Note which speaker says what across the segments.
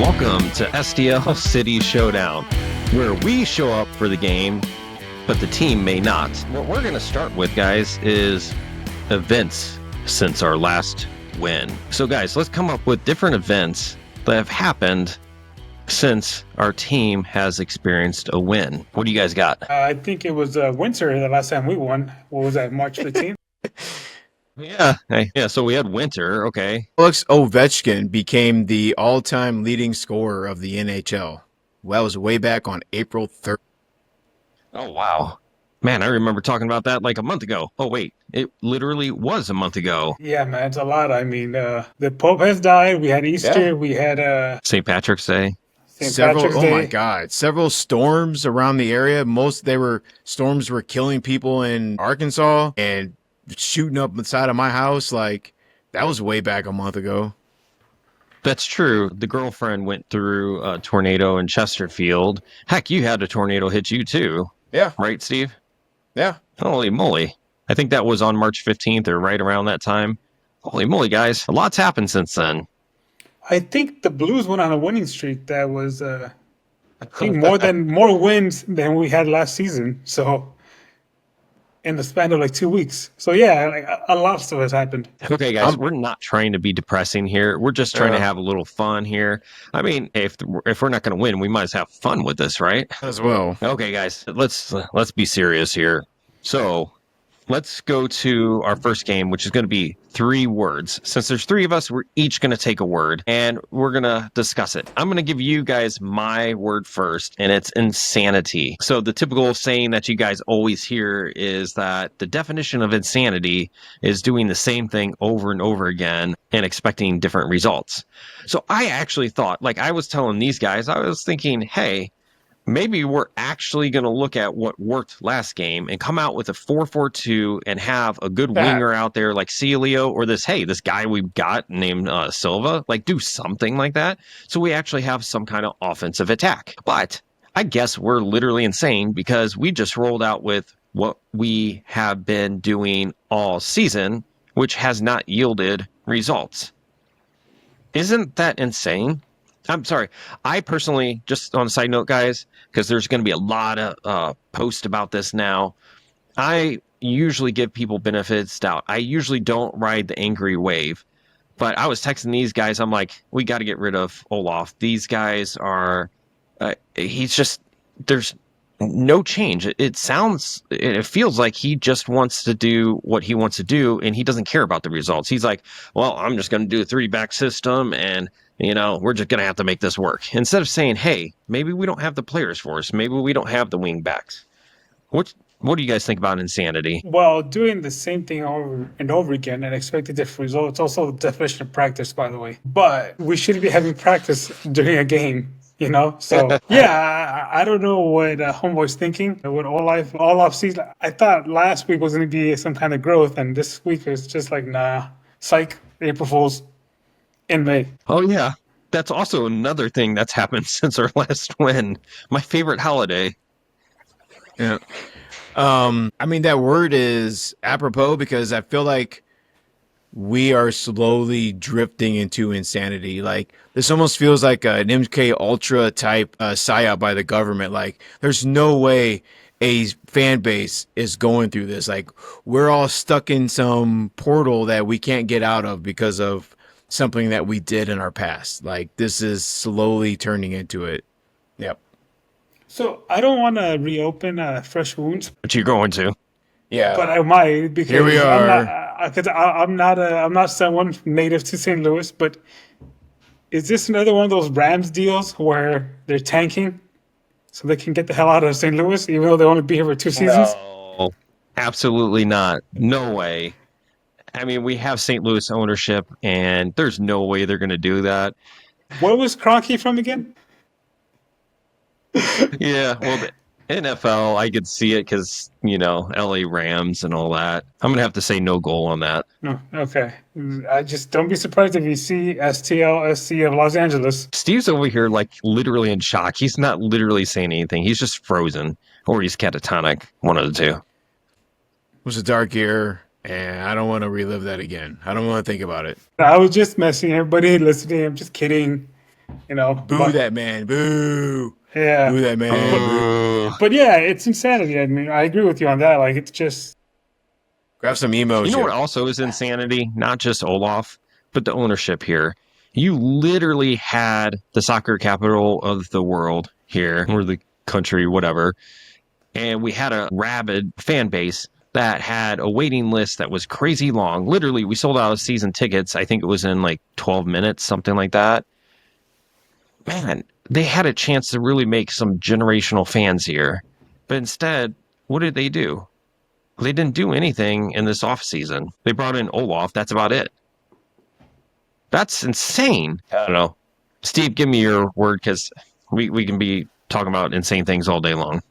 Speaker 1: Welcome to STL City Showdown, where we show up for the game, but the team may not. What we're going to start with, guys, is events since our last win. So, guys, let's come up with different events that have happened since our team has experienced a win. What do you guys got?
Speaker 2: I think it was winter the last time we won. What was that, March 15th?
Speaker 1: Yeah, so we had winter, okay.
Speaker 3: Alex Ovechkin became the all-time leading scorer of the NHL. Well, that was way back on April 3rd.
Speaker 1: Oh, wow. Man, I remember talking about that like a month ago. Oh, wait, it literally was a month ago.
Speaker 2: Yeah, man, it's a lot. I mean, the Pope has died. We had Easter. We had
Speaker 1: St. Patrick's Day.
Speaker 2: St. Patrick's Day.
Speaker 3: Oh my God! Several storms around the area. Storms were killing people in Arkansas and shooting up inside of my house. Like, that was way back a month ago.
Speaker 1: That's true. The girlfriend went through a tornado in Chesterfield. Heck, you had a tornado hit you too.
Speaker 3: Yeah.
Speaker 1: Right, Steve?
Speaker 3: Yeah.
Speaker 1: Holy moly. I think that was on March 15th or right around that time. Holy moly, guys. A lot's happened since then.
Speaker 2: I think the Blues went on a winning streak that was, I think, more wins than we had last season. So, in the span of like 2 weeks. So yeah, like a lot of stuff has happened.
Speaker 1: Okay, guys, we're not trying to be depressing here. We're just trying to have a little fun here. I mean, if we're not going to win, we might as well have fun with this, right?
Speaker 3: As well.
Speaker 1: Okay, guys, let's be serious here. So, let's go to our first game, which is going to be 3 words. Since there's 3 of us, we're each going to take a word, and we're going to discuss it. I'm going to give you guys my word first, and it's insanity. So the typical saying that you guys always hear is that the definition of insanity is doing the same thing over and over again and expecting different results. So I actually thought, like I was telling these guys, I was thinking, hey, maybe we're actually going to look at what worked last game and come out with a 4-4-2 and have a good winger out there like Celio or this guy we've got named Silva, like do something like that. So we actually have some kind of offensive attack. But I guess we're literally insane because we just rolled out with what we have been doing all season, which has not yielded results. Isn't that insane? I'm sorry. I personally, just on a side note, guys, because there's going to be a lot of posts about this now, I usually give people benefits of doubt. I usually don't ride the angry wave. But I was texting these guys. I'm like, we got to get rid of Olaf. These guys are, there's no change. It feels like he just wants to do what he wants to do, and he doesn't care about the results. He's like, well, I'm just going to do a 3-back system, and we're just going to have to make this work. Instead of saying, hey, maybe we don't have the players for us. Maybe we don't have the wing backs. What do you guys think about insanity?
Speaker 2: Well, doing the same thing over and over again and expecting different results, also the definition of practice, by the way. But we shouldn't be having practice during a game, So, yeah, I don't know what Homeboy's thinking. With all off season, I thought last week was going to be some kind of growth, and this week is just like, nah, psych, April Fools. In May.
Speaker 1: Oh, yeah. That's also another thing that's happened since our last win. My favorite holiday.
Speaker 3: Yeah. I mean, that word is apropos because I feel like we are slowly drifting into insanity. Like, this almost feels like an MK Ultra type psyop by the government. Like, there's no way a fan base is going through this. Like, we're all stuck in some portal that we can't get out of because of something that we did in our past. Like, this is slowly turning into it. Yep.
Speaker 2: So I don't want to reopen fresh wounds.
Speaker 1: But you're going to.
Speaker 3: Yeah.
Speaker 2: But I might because
Speaker 3: here we are.
Speaker 2: I'm not someone native to St. Louis, but is this another one of those Rams deals where they're tanking so they can get the hell out of St. Louis, even though they only be here for 2 seasons?
Speaker 1: No, absolutely not. No way. I mean, we have St. Louis ownership, and there's no way they're going to do that.
Speaker 2: Where was Kroenke from again?
Speaker 1: Yeah, well, the NFL, I could see it because, LA Rams and all that. I'm going to have to say no goal on that.
Speaker 2: No, okay. I just don't be surprised if you see STLSC of Los Angeles.
Speaker 1: Steve's over here, like, literally in shock. He's not literally saying anything. He's just frozen, or he's catatonic, one of the two.
Speaker 3: It was a dark year. And I don't want to relive that again. I don't want to think about it.
Speaker 2: I was just messing. Everybody listening, I'm just kidding.
Speaker 3: Boo that man. Boo.
Speaker 2: Yeah.
Speaker 3: Boo that man. Boo.
Speaker 2: But yeah, it's insanity. I mean, I agree with you on that. Like, it's just,
Speaker 3: Grab some emos.
Speaker 1: You know what also is insanity? Not just Olaf, but the ownership here. You literally had the soccer capital of the world here, or the country, whatever. And we had a rabid fan base that had a waiting list that was crazy long. Literally, we sold out of season tickets. I think it was in like 12 minutes, something like that. Man, they had a chance to really make some generational fans here. But instead, what did they do? They didn't do anything in this off season. They brought in Olaf. That's about it. That's insane. I don't know. Steve, give me your word because we can be talking about insane things all day long.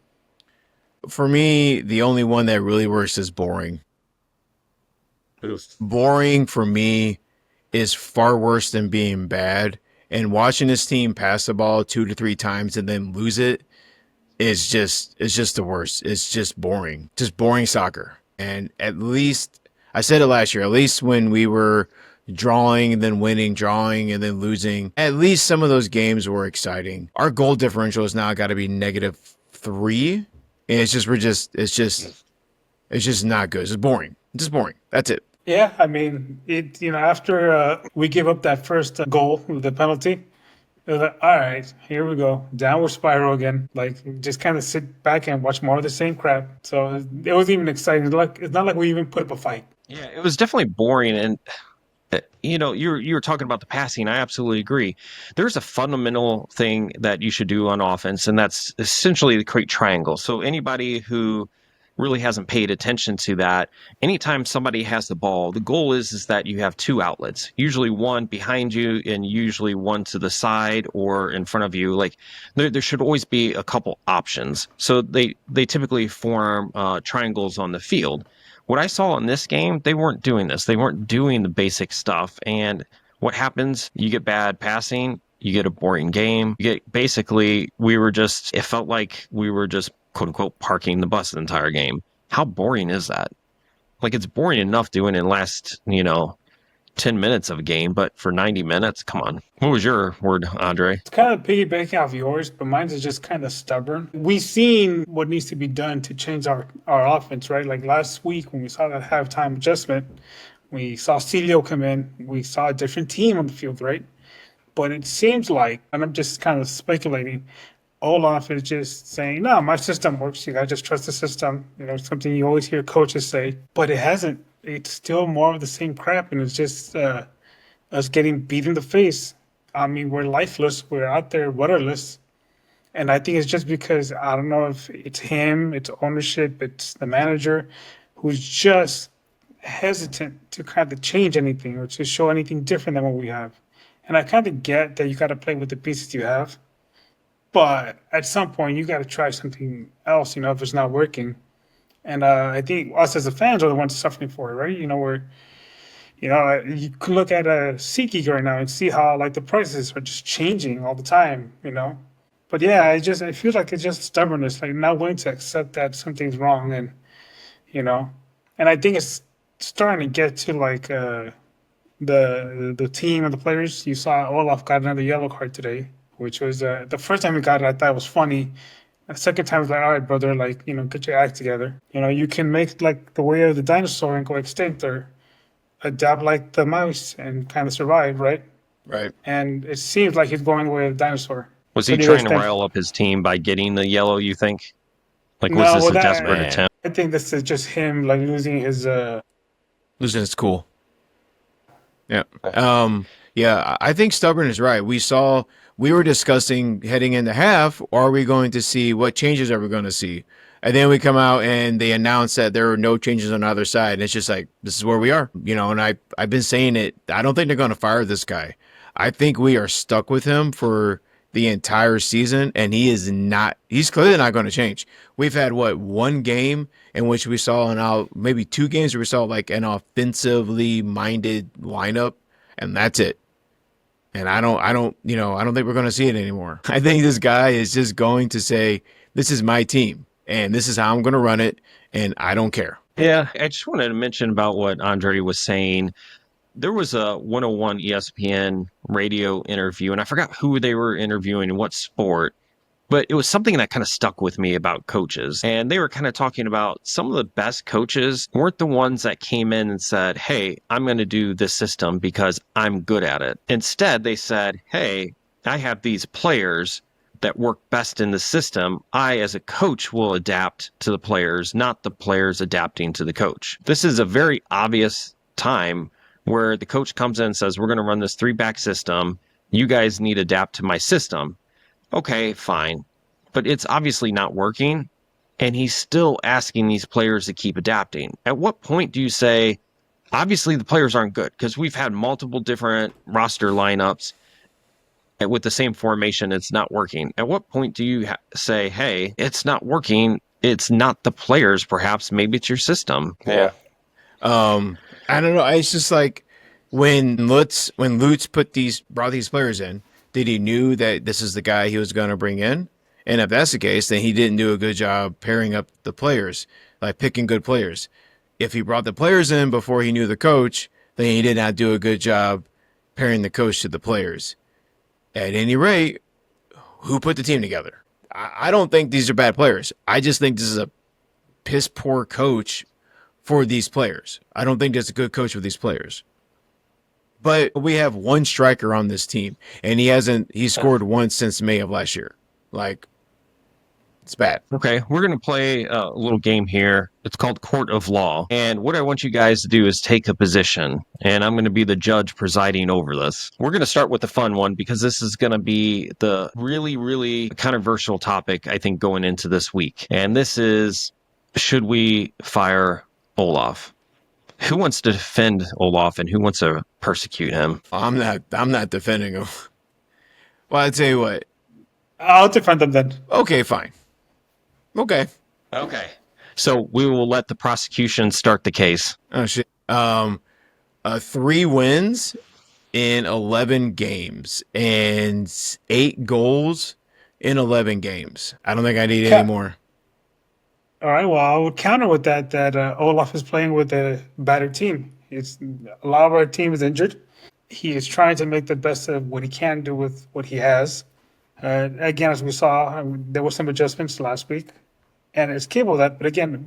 Speaker 3: For me, the only one that really works is boring. Boring for me is far worse than being bad. And watching this team pass the ball 2 to 3 times and then lose it is just the worst. It's just boring. Just boring soccer. And at least I said it last year, at least when we were drawing and then winning, drawing and then losing, at least some of those games were exciting. Our goal differential has now got to be -3. And it's just not good. It's just boring. Just boring. That's it.
Speaker 2: yeah, I mean, after we give up that first goal with the penalty, it was like, all right, here we go. Downward spiral again. Like, just kind of sit back and watch more of the same crap. So it wasn't even exciting. It's not like we even put up a fight.
Speaker 1: Yeah, it was definitely boring. And, you were talking about the passing. I absolutely agree. There's a fundamental thing that you should do on offense, and that's essentially the create triangle. So anybody who really hasn't paid attention to that, anytime somebody has the ball, the goal is that you have 2 outlets, usually one behind you and usually one to the side or in front of you. Like there should always be a couple options. So they typically form triangles on the field. What I saw in this game, they weren't doing this. They weren't doing the basic stuff. And what happens? You get bad passing, you get a boring game. It felt like we were just quote unquote parking the bus the entire game. How boring is that? Like, it's boring enough doing it in the last, 10 minutes of a game, but for 90 minutes, come on. What was your word, Andre?
Speaker 2: It's kind of piggybacking off yours, but mine's is just kind of stubborn. We've seen what needs to be done to change our offense, right? Like last week when we saw that halftime adjustment, we saw Celio come in, we saw a different team on the field, right? But it seems like, and I'm just kind of speculating, Olaf is just saying, no, my system works. You gotta just trust the system. Something you always hear coaches say, but it hasn't. It's still more of the same crap, and it's just us getting beat in the face. I mean, we're lifeless. We're out there rudderless. And I think it's just because, I don't know if it's him, it's ownership, it's the manager, who's just hesitant to kind of change anything or to show anything different than what we have. And I kind of get that you got to play with the pieces you have. But at some point, you got to try something else, if it's not working. And I think us as the fans are the ones suffering for it, right? You can look at SeatGeek right now and see how like the prices are just changing all the time. But yeah, I feel like it's just stubbornness, like not willing to accept that something's wrong, and I think it's starting to get to like the team and the players. You saw Olaf got another yellow card today, which was the first time he got it, I thought it was funny. The second time, it's like, all right, brother, like, get your act together. You can make like the way of the dinosaur and go extinct, or adapt like the mouse and kind of survive, right?
Speaker 3: Right.
Speaker 2: And it seems like he's going the way of the dinosaur.
Speaker 1: Was he trying to rile up his team by getting the yellow, you think? Like, was this a desperate attempt?
Speaker 2: I think this is just him, like, losing his
Speaker 3: cool. Yeah. Yeah, I think stubborn is right. We were discussing heading into half, are we going to see, what changes are we going to see? And then we come out and they announce that there are no changes on either side. And it's just like, this is where we are, and I've been saying it. I don't think they're going to fire this guy. I think we are stuck with him for the entire season, and he's clearly not going to change. We've had one game in which we saw maybe 2 games where we saw like an offensively minded lineup, and that's it. And I don't think we're going to see it anymore. I think this guy is just going to say, this is my team and this is how I'm going to run it, and I don't care.
Speaker 1: Yeah, I just wanted to mention about what Andre was saying. there was a 101 ESPN radio interview, and I forgot who they were interviewing and what sport, but it was something that kind of stuck with me about coaches. And they were kind of talking about some of the best coaches weren't the ones that came in and said, hey, I'm going to do this system because I'm good at it. Instead, they said, hey, I have these players that work best in the system. I, as a coach, will adapt to the players, not the players adapting to the coach. This is a very obvious time where the coach comes in and says, we're going to run this 3-back system. You guys need to adapt to my system. Okay, fine. But it's obviously not working. And he's still asking these players to keep adapting. At what point do you say, obviously the players aren't good? Because we've had multiple different roster lineups with the same formation, it's not working. At what point do you say, hey, it's not working, it's not the players, perhaps, maybe it's your system?
Speaker 3: Yeah. I don't know. It's just like when Lutz brought these players in, did he knew that this is the guy he was going to bring in? And if that's the case, then he didn't do a good job pairing up the players, like picking good players. If he brought the players in before he knew the coach, then he did not do a good job pairing the coach to the players. At any rate, who put the team together? I don't think these are bad players. I just think this is a piss poor coach for these players. I don't think there's a good coach with these players. But we have one striker on this team, and he scored once since May of last year. Like, it's bad.
Speaker 1: Okay, we're going to play a little game here. It's called Court of Law. And what I want you guys to do is take a position, and I'm going to be the judge presiding over this. We're going to start with the fun one because this is going to be the really, really controversial topic, I think, going into this week. And this is, should we fire Olaf? Who wants to defend Olaf and who wants to persecute him?
Speaker 3: I'm not defending him. Well, I'd tell you what.
Speaker 2: I'll defend them then.
Speaker 3: Okay, fine. Okay.
Speaker 1: So we will let the prosecution start the case.
Speaker 3: Oh shit. 3 wins in 11 games and 8 goals in 11 games. I don't think I need any more.
Speaker 2: All right. Well, I would counter with that Olaf is playing with a battered team. A lot of our team is injured. He is trying to make the best of what he can do with what he has. Again, as we saw, there were some adjustments last week, and it's capable of that. But again,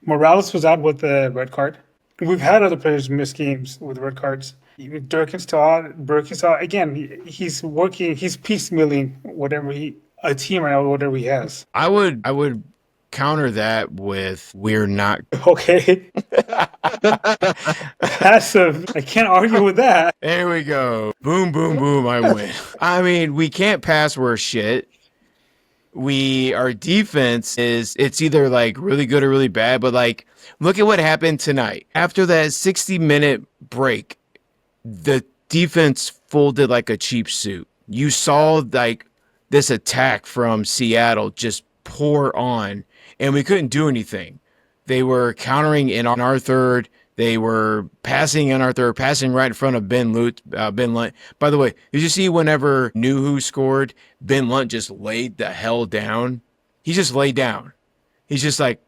Speaker 2: Morales was out with the red card. We've had other players miss games with red cards. Birkenstock, again, he's working, he's piecemealing a team right now, whatever he has.
Speaker 3: I would counter that with we're not
Speaker 2: okay. I can't argue with that.
Speaker 3: There we go. Boom, boom, boom. I win. I mean, we can't pass worse shit. Our defense it's either like really good or really bad, but like, look at what happened tonight. After that 60-minute break, the defense folded like a cheap suit. You saw like this attack from Seattle just pour on, and we couldn't do anything. They were countering in on our third. They were passing in our third, passing right in front of Ben Lunt. By the way, did you see whenever Nuhu scored, Ben Lunt just laid the hell down? He just laid down. He's just like,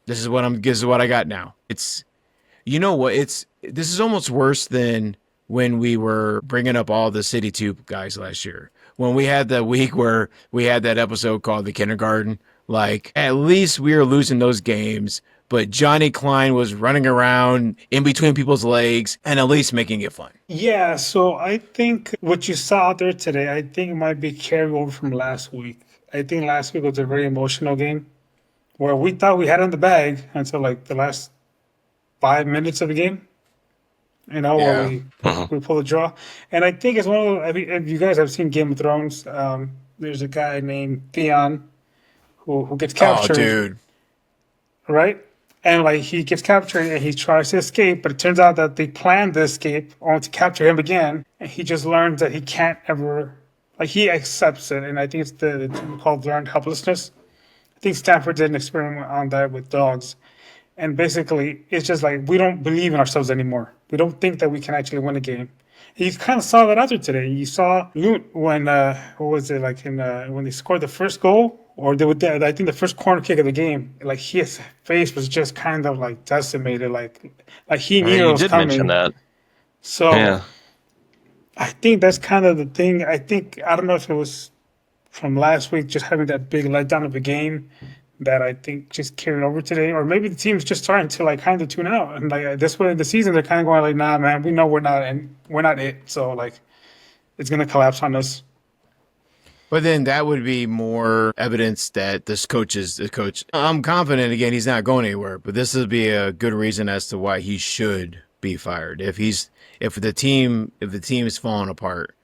Speaker 3: this is what I got now. It's, you know what? This is almost worse than when we were bringing up all the City 2 guys last year. When we had that week where we had that episode called The Kindergarten, like, at least we were losing those games, but Johnny Klein was running around in between people's legs and at least making it fun.
Speaker 2: Yeah, so I think what you saw out there today, I think it might be carried over from last week. I think last week was a very emotional game where we thought we had it in the bag until like the last 5 minutes of the game. Where we pull a draw. And I think it's one of those, I mean, if you guys have seen Game of Thrones, there's a guy named Theon who gets captured.
Speaker 3: Oh, dude.
Speaker 2: Right? And like he gets captured and he tries to escape, but it turns out that they planned the escape only to capture him again. And he just learns that he can't ever, like he accepts it. And I think it's the term called learned helplessness. I think Stanford did an experiment on that with dogs. And basically, it's just like we don't believe in ourselves anymore. We don't think that we can actually win a game. You kind of saw that out there today. You saw when what was it like when they scored the first goal, or I think the first corner kick of the game. Like his face was just kind of like decimated, like he knew it was coming.
Speaker 1: You did mention that.
Speaker 2: So
Speaker 1: Yeah.
Speaker 2: I think that's kind of the thing. I don't know if it was from last week, just having that big letdown of a game that I think just carried over today, or maybe the team's just starting to like kind of tune out, and like this way in the season they're kind of going like, nah, man, we know we're not it, so like it's gonna collapse on us.
Speaker 3: But then that would be more evidence that this coach is the coach. I'm confident again he's not going anywhere, but this would be a good reason as to why he should be fired. If the team is falling apart.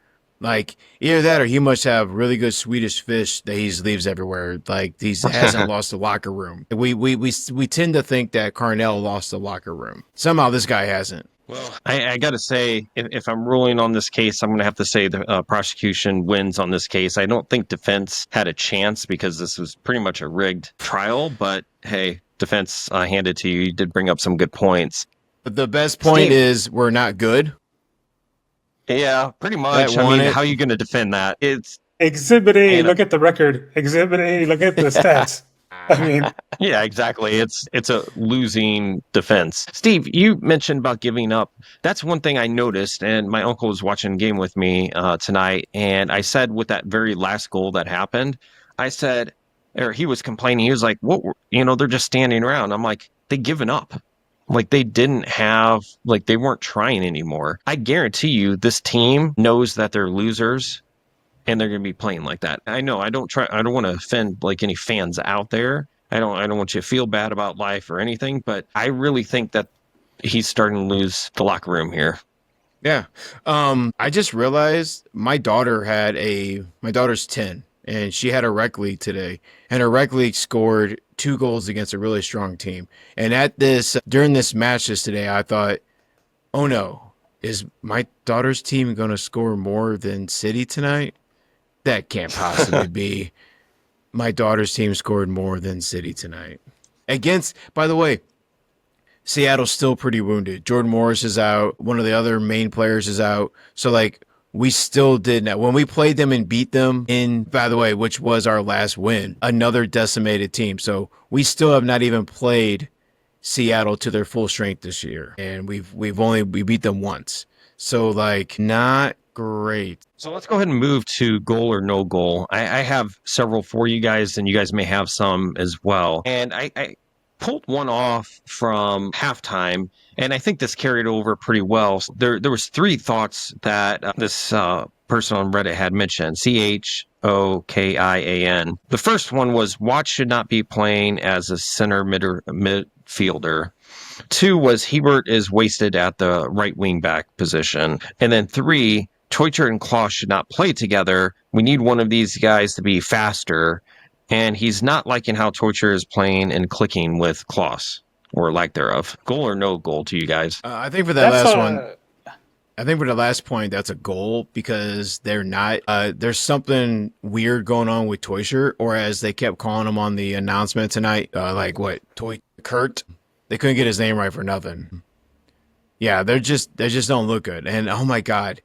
Speaker 3: Like either that or he must have really good Swedish fish that he leaves everywhere. Like he hasn't lost the locker room. We tend to think that Carnell lost the locker room. Somehow this guy hasn't.
Speaker 1: Well, I got to say, if I'm ruling on this case, I'm going to have to say the prosecution wins on this case. I don't think defense had a chance because this was pretty much a rigged trial. But hey, defense handed to you. You did bring up some good points.
Speaker 3: But the best point
Speaker 1: Steve.
Speaker 3: is we're not good.
Speaker 1: Yeah, pretty much. I mean, how are you going to defend that? It's
Speaker 2: Exhibit A, look at the record. Exhibit A, look at the stats. I mean,
Speaker 1: yeah, exactly. It's a losing defense. Steve, you mentioned about giving up. That's one thing I noticed, and my uncle was watching a game with me tonight, and I said with that very last goal that happened, I said, or he was complaining. He was like, "What? They're just standing around." I'm like, "They given up." Like they didn't have, like they weren't trying anymore. I guarantee you, this team knows that they're losers and they're going to be playing like that. I know I don't want to offend like any fans out there. I don't want you to feel bad about life or anything, but I really think that he's starting to lose the locker room here.
Speaker 3: Yeah. I just realized my daughter's 10 and she had a rec league today, and her rec league scored 2 goals against a really strong team. And during this match today, I thought, oh no, is my daughter's team going to score more than City tonight? That can't possibly be. My daughter's team scored more than City tonight. By the way, Seattle's still pretty wounded. Jordan Morris is out. One of the other main players is out. So, like, we still did not. When we played them and beat them by the way, which was our last win, another decimated team. So, we still have not even played Seattle to their full strength this year. And we beat them once. So, like, not great.
Speaker 1: So let's go ahead and move to goal or no goal. I have several for you guys, and you guys may have some as well. And I pulled one off from halftime, and I think this carried over pretty well. There was 3 thoughts that this person on Reddit had mentioned. CHOKIAN. The first one was Watts should not be playing as a center midfielder. 2 was Hebert is wasted at the right wing back position. And then 3, Teutsch and Klaus should not play together. We need one of these guys to be faster. And he's not liking how Teutsch is playing and clicking with Klaus, or lack thereof. Goal or no goal to you guys?
Speaker 3: I think for that last one, I think for the last point, that's a goal because they're not. There's something weird going on with Teutsch, or as they kept calling him on the announcement tonight, Kurt. They couldn't get his name right for nothing. Yeah, they just don't look good. And oh my God.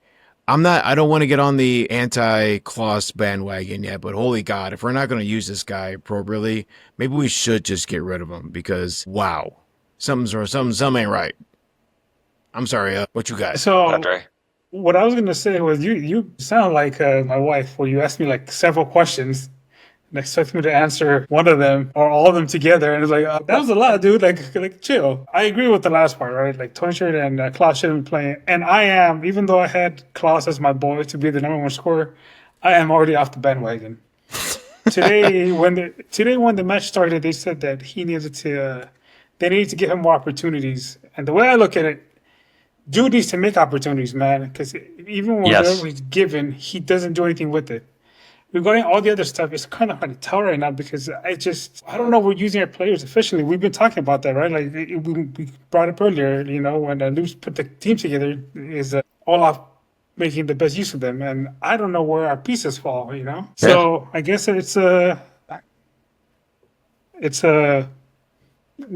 Speaker 3: I don't want to get on the anti-Klaus bandwagon yet, but holy God, if we're not going to use this guy appropriately, maybe we should just get rid of him because, wow, something's wrong. Something ain't right. I'm sorry, what you got?
Speaker 2: So,
Speaker 1: Andre?
Speaker 2: what I was going to say was you sound like my wife, where you asked me like several questions and expect me to answer one of them or all of them together. And it's like, that was a lot, dude. Like chill. I agree with the last part, right? Like Teutsch and Klaus shouldn't be playing. And I am, even though I had Klaus as my boy to be the number 1 scorer, I am already off the bandwagon. Today, when the match started, they said that they needed to give him more opportunities. And the way I look at it, dude needs to make opportunities, man. Because even whenever he's given, he doesn't do anything with it. Regarding all the other stuff, it's kind of hard to tell right now because I don't know if we're using our players efficiently. We've been talking about that, right? Like we brought up earlier, when Luis put the team together, is all off making the best use of them. And I don't know where our pieces fall, So I guess it's a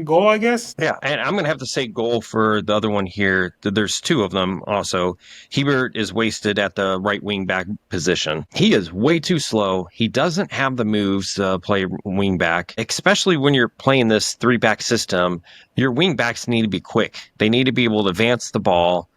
Speaker 2: goal, I guess.
Speaker 1: Yeah, and I'm going to have to say goal for the other one here. There's 2 of them also. Hebert is wasted at the right wing back position. He is way too slow. He doesn't have the moves to play wing back, especially when you're playing this 3-back system. Your wing backs need to be quick. They need to be able to advance the ball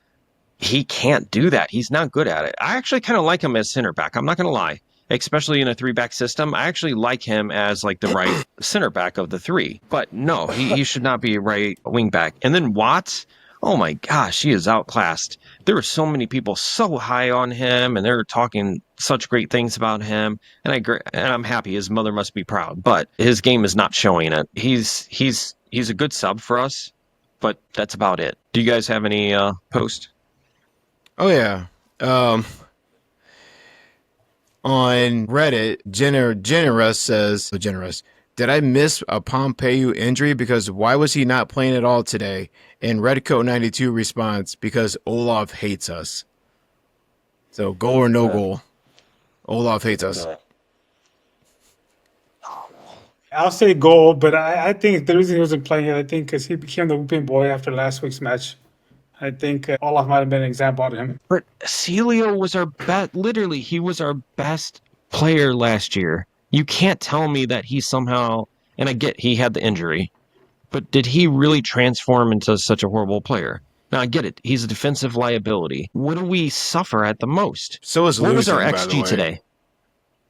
Speaker 1: he can't do that. He's not good at it. I actually kind of like him as center back. I'm not going to lie. Especially in a 3-back system, I actually like him as like the right center back of the 3. But no, he should not be a right wing back. And then Watts, oh my gosh, he is outclassed. There were so many people so high on him, and they're talking such great things about him. And I'm happy. His mother must be proud. But his game is not showing it. He's a good sub for us, but that's about it. Do you guys have any post?
Speaker 3: Oh yeah. On Reddit, Generous says, did I miss a Pompeu injury? Because why was he not playing at all today? And Redcoat92 responds, because Olaf hates us. So goal or no goal, Olaf hates us.
Speaker 2: I'll say goal, but I think the reason he wasn't playing it, I think, because he became the whooping boy after last week's match. I think Olaf might have been an example of him.
Speaker 1: But Celio was our best. Literally, he was our best player last year. You can't tell me that he somehow, and I get he had the injury, but did he really transform into such a horrible player? Now, I get it. He's a defensive liability. What do we suffer at the most?
Speaker 3: So is
Speaker 1: what was our
Speaker 3: losing, by the
Speaker 1: XG
Speaker 3: way.
Speaker 1: today?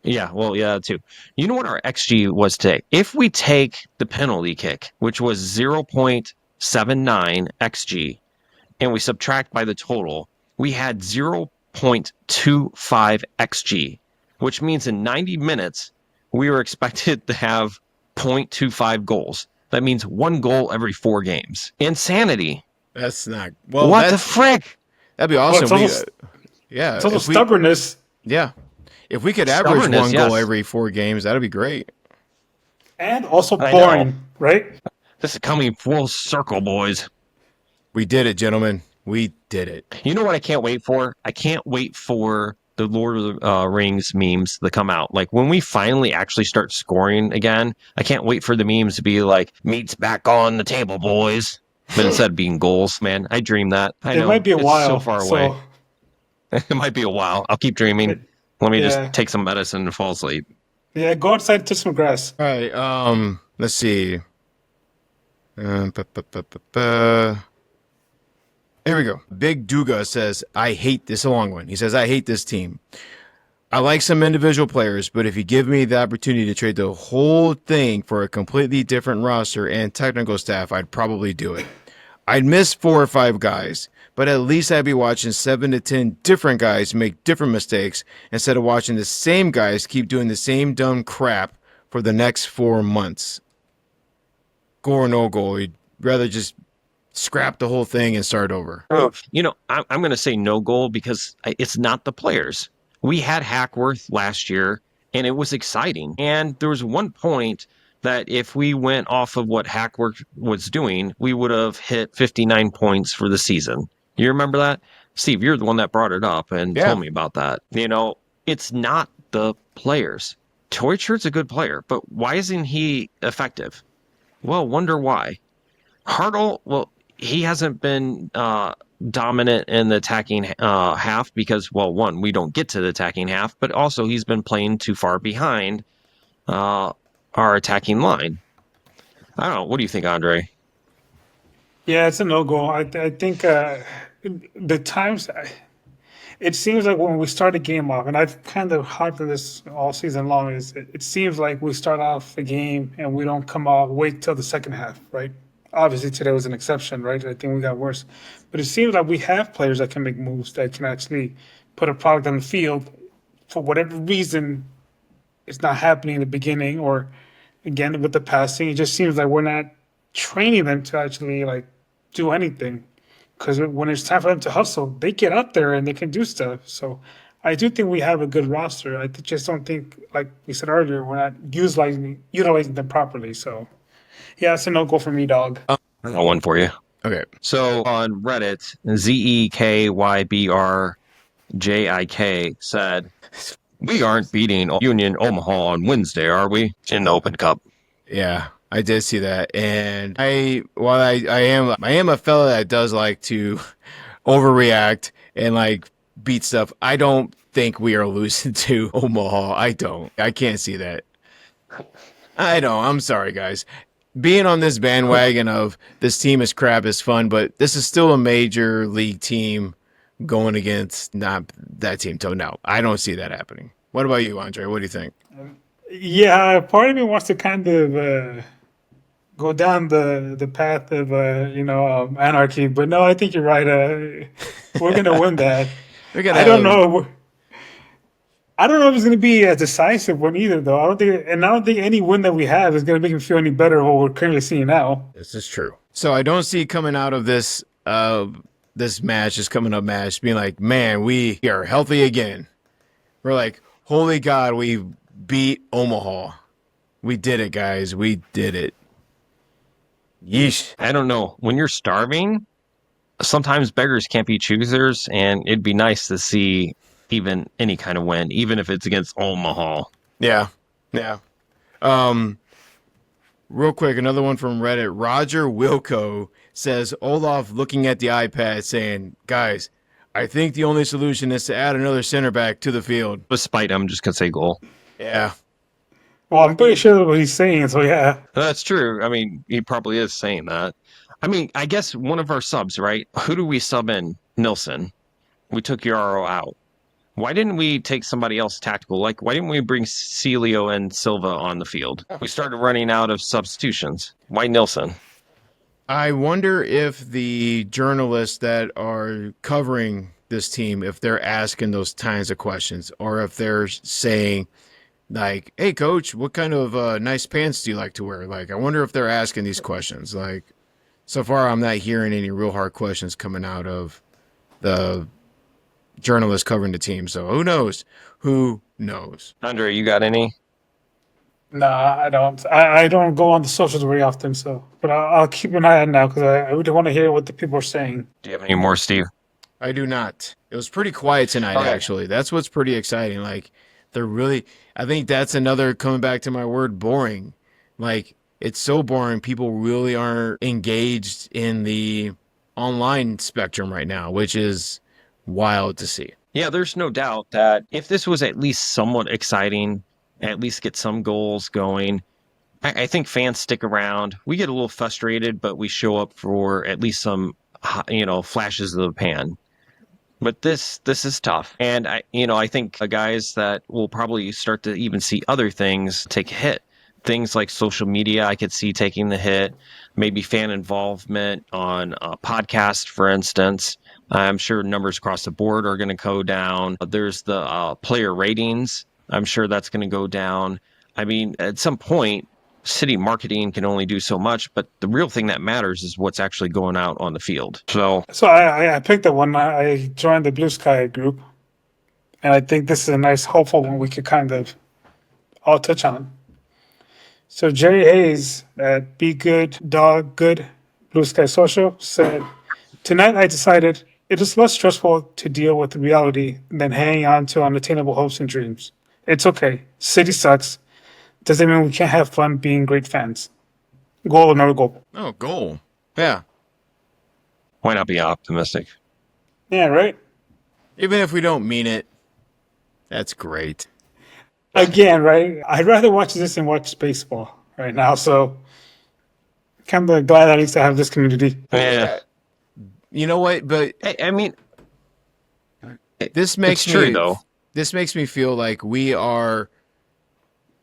Speaker 1: Yeah, well, yeah, too. You know what our XG was today? If we take the penalty kick, which was 0.79 XG, and we subtract by the total, we had 0.25 XG, which means in 90 minutes, we were expected to have 0.25 goals. That means 1 goal every 4 games. Insanity.
Speaker 3: That's not... Well,
Speaker 1: what the frick?
Speaker 3: That'd be awesome.
Speaker 2: Well, it's also stubbornness.
Speaker 3: Yeah. If we could average 1 goal every 4 games, that'd be great.
Speaker 2: And also boring, right?
Speaker 1: This is coming full circle, boys.
Speaker 3: We did it, gentlemen. We did it.
Speaker 1: You know what I can't wait for? I can't wait for the Lord of the Rings memes to come out. Like, when we finally actually start scoring again, I can't wait for the memes to be like, meat's back on the table, boys. But instead of being goals, man, I dream that. I know.
Speaker 2: It might be a while.
Speaker 1: So far away. It might be a while. I'll keep dreaming. Let me just take some medicine and fall asleep.
Speaker 2: Yeah, go outside and touch some grass.
Speaker 3: All right, let's see. Here we go. Big Duga says, I hate this. A long one. He says, I hate this team. I like some individual players, but if you give me the opportunity to trade the whole thing for a completely different roster and technical staff, I'd probably do it. I'd miss 4 or 5 guys, but at least I'd be watching 7 to 10 different guys make different mistakes instead of watching the same guys keep doing the same dumb crap for the next 4 months. Goal or no goal, you'd rather just scrap the whole thing and start over.
Speaker 1: You know, I'm going to say no goal because it's not the players. We had Hackworth last year, and it was exciting. And there was one point that if we went off of what Hackworth was doing, we would have hit 59 points for the season. You remember that? Steve, you're the one that brought it up and told me about that. You know, it's not the players. Toychur's a good player, but why isn't he effective? Well, wonder why. Hartle, well, he hasn't been dominant in the attacking half because, well, one, we don't get to the attacking half, but also he's been playing too far behind our attacking line. I don't know. What do you think, Andre?
Speaker 2: Yeah, it's a no-go. I think the times... It seems like when we start a game off, and I've kind of harped on this all season long, is it seems like we start off the game and we don't come out, wait till the second half, right? Obviously, today was an exception, right? I think we got worse. But it seems like we have players that can make moves, that can actually put a product on the field. For whatever reason, it's not happening in the beginning, or again, with the passing, it just seems like we're not training them to actually like do anything. Because when it's time for them to hustle, they get out there and they can do stuff. So I do think we have a good roster. I just don't think, like we said earlier, we're not utilizing them properly. So, yeah, it's a no-go for me, dog.
Speaker 1: I got one for you.
Speaker 3: Okay.
Speaker 1: So on Reddit, ZEKYBRJIK said, we aren't beating Union Omaha on Wednesday, are we? In the Open Cup.
Speaker 3: Yeah. I did see that, and I am a fella that does like to overreact and like beat stuff. I don't think we are losing to Omaha. I can't see that. I don't. I'm sorry, guys. Being on this bandwagon of this team is crap is fun, but this is still a major league team going against not that team. So no, I don't see that happening. What about you, Andre? What do you think?
Speaker 2: Yeah, part of me wants to kind of go down the path of anarchy, but no, I think you're right. We're gonna win that.
Speaker 3: We're gonna
Speaker 2: I don't
Speaker 3: have
Speaker 2: know. I don't know if it's gonna be a decisive one either, though. I don't think any win that we have is gonna make me feel any better than what we're currently seeing now.
Speaker 3: this is true. So I don't see coming out of this match, this coming up match, being like, man, we are healthy again. We're like, holy God, we beat Omaha. We did it, guys. We did it. Yeesh.
Speaker 1: I don't know. When you're starving, sometimes beggars can't be choosers, and it'd be nice to see even any kind of win, even if it's against Omaha.
Speaker 3: Yeah. Yeah. Real quick, another one from Reddit. Roger Wilco says Olaf looking at the iPad saying, guys, I think the only solution is to add another center back to the field.
Speaker 1: Despite I'm just gonna say goal.
Speaker 3: Yeah.
Speaker 2: Well, I'm pretty sure that's what he's saying. So yeah,
Speaker 1: That's true. I mean, he probably is saying that. I mean, I guess one of our subs, right? Who do we sub in? Nilsson. We took Yarrow out. Why didn't we take somebody else tactical? Like, why didn't we bring Celio and Silva on the field? We started running out of substitutions. Why Nilsson?
Speaker 3: I wonder if the journalists that are covering this team, if they're asking those kinds of questions, or if they're saying, like, hey, coach, what kind of nice pants do you like to wear? Like, I wonder if they're asking these questions. Like, so far, I'm not hearing any real hard questions coming out of the journalists covering the team. So who knows? Who knows?
Speaker 1: Andre, you got any?
Speaker 2: nah, I don't. I don't go on the socials very often. So, but I'll keep an eye on now because I really want to hear what the people are saying.
Speaker 1: Do you have any more, Steve?
Speaker 3: I do not. It was pretty quiet tonight,
Speaker 1: Okay.
Speaker 3: actually. That's what's pretty exciting. Like, they're really, I think that's another, coming back to my word, boring. Like, it's so boring. People really aren't engaged in the online spectrum right now, which is wild to see.
Speaker 1: Yeah, there's no doubt that if this was at least somewhat exciting, at least get some goals going, I think fans stick around. We get a little frustrated, but we show up for at least some, flashes of the pan. But this is tough, and I think guys that will probably start to even see other things take a hit. Things like social media, I could see taking the hit. Maybe fan involvement on a podcast, for instance. I'm sure numbers across the board are going to go down. There's the player ratings. I'm sure that's going to go down. I mean, at some point, city marketing can only do so much, but the real thing that matters is what's actually going out on the field. So
Speaker 2: So I picked that one. I joined the Blue Sky group, and I think this is a nice, hopeful one we could kind of all touch on. So Jerry Hayes at Be Good Dog Good Blue Sky Social said, "Tonight I decided it is less stressful to deal with reality than hanging on to unattainable hopes and dreams. It's okay. City sucks. Doesn't mean we can't have fun being great fans." Goal or no goal?
Speaker 3: Oh, goal. Yeah.
Speaker 1: why not be optimistic?
Speaker 2: Yeah, right.
Speaker 3: Even if we don't mean it, that's great.
Speaker 2: Again, right? I'd rather watch this than watch baseball right now. So, kind of glad at least I have this community.
Speaker 1: Yeah,
Speaker 3: You know what? But
Speaker 1: I mean,
Speaker 3: this makes
Speaker 1: it's true
Speaker 3: me
Speaker 1: though.
Speaker 3: this makes me feel like we are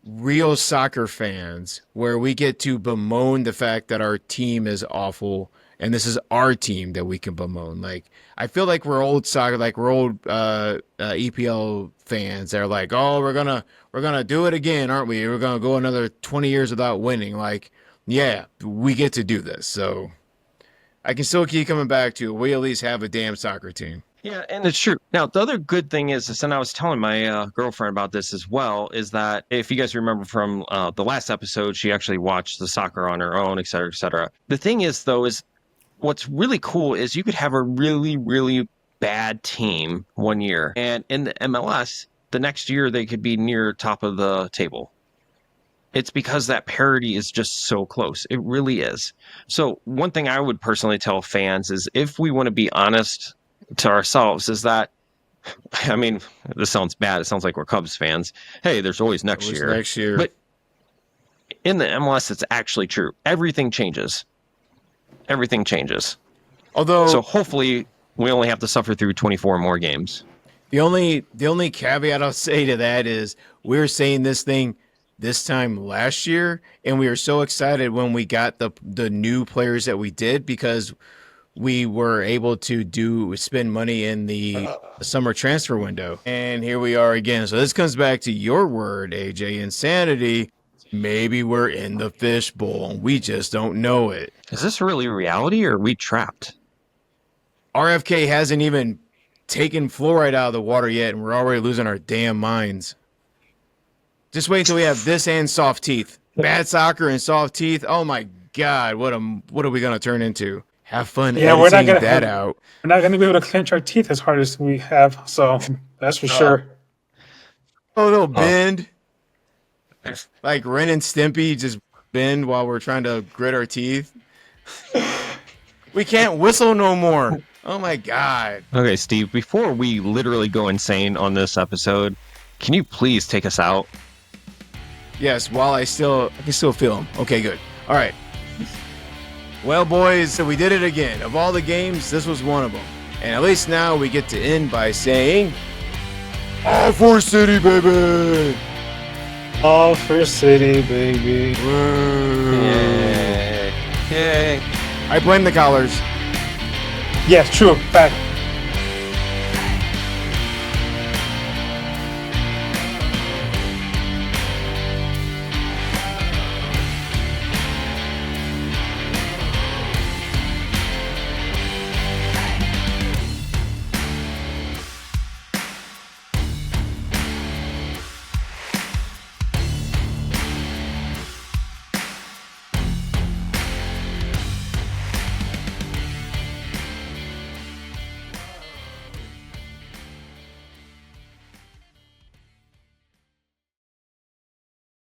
Speaker 3: real soccer fans where we get to bemoan the fact that our team is awful and this is our team that we can bemoan. Like, I feel like we're old soccer, like we're old EPL fans that are like, oh, we're gonna do it again, aren't we? We're gonna go another 20 years without winning. Like, yeah, we get to do this. So I can still keep coming back to, we at least have a damn soccer team.
Speaker 1: Yeah, and it's true. Now, the other good thing is, and I was telling my girlfriend about this as well, is that if you guys remember from the last episode, she actually watched the soccer on her own, et cetera, et cetera. The thing is, though, is what's really cool is you could have a really, really bad team one year, and in the MLS, the next year they could be near top of the table. It's because that parity is just so close. It really is. So one thing I would personally tell fans is if we want to be honest to ourselves is that, I mean, this sounds bad. It sounds like we're Cubs fans. Hey, there's always next year.
Speaker 3: Next year.
Speaker 1: But in the MLS, it's actually true. Everything changes. Everything changes.
Speaker 3: Although,
Speaker 1: So hopefully we only have to suffer through 24 more games.
Speaker 3: The only caveat I'll say to that is we were saying this thing this time last year, and we were so excited when we got the new players that we did because we were able to spend money in the summer transfer window. And here we are again. So this comes back to your word, AJ, insanity. Maybe we're in the fishbowl and we just don't know it.
Speaker 1: Is this really reality or are we trapped?
Speaker 3: RFK hasn't even taken fluoride out of the water yet, and we're already losing our damn minds. Just wait until we have this and soft teeth. Bad soccer and soft teeth. Oh my God, what are we gonna turn into? Have fun editing that out.
Speaker 2: We're not gonna be able to clench our teeth as hard as we have, so that's for sure.
Speaker 3: Oh, they'll bend. Like Ren and Stimpy just bend while we're trying to grit our teeth. We can't whistle no more. Oh my God.
Speaker 1: Okay, Steve, before we literally go insane on this episode, can you please take us out?
Speaker 3: Yes, while I can still feel them. Okay, good. All right. Well, boys, so we did it again. Of all the games, this was one of them. And at least now we get to end by saying, all for City, baby!
Speaker 2: All for City, baby.
Speaker 1: Yay. Yay.
Speaker 3: I blame the collars.
Speaker 2: Yes, true. Fact.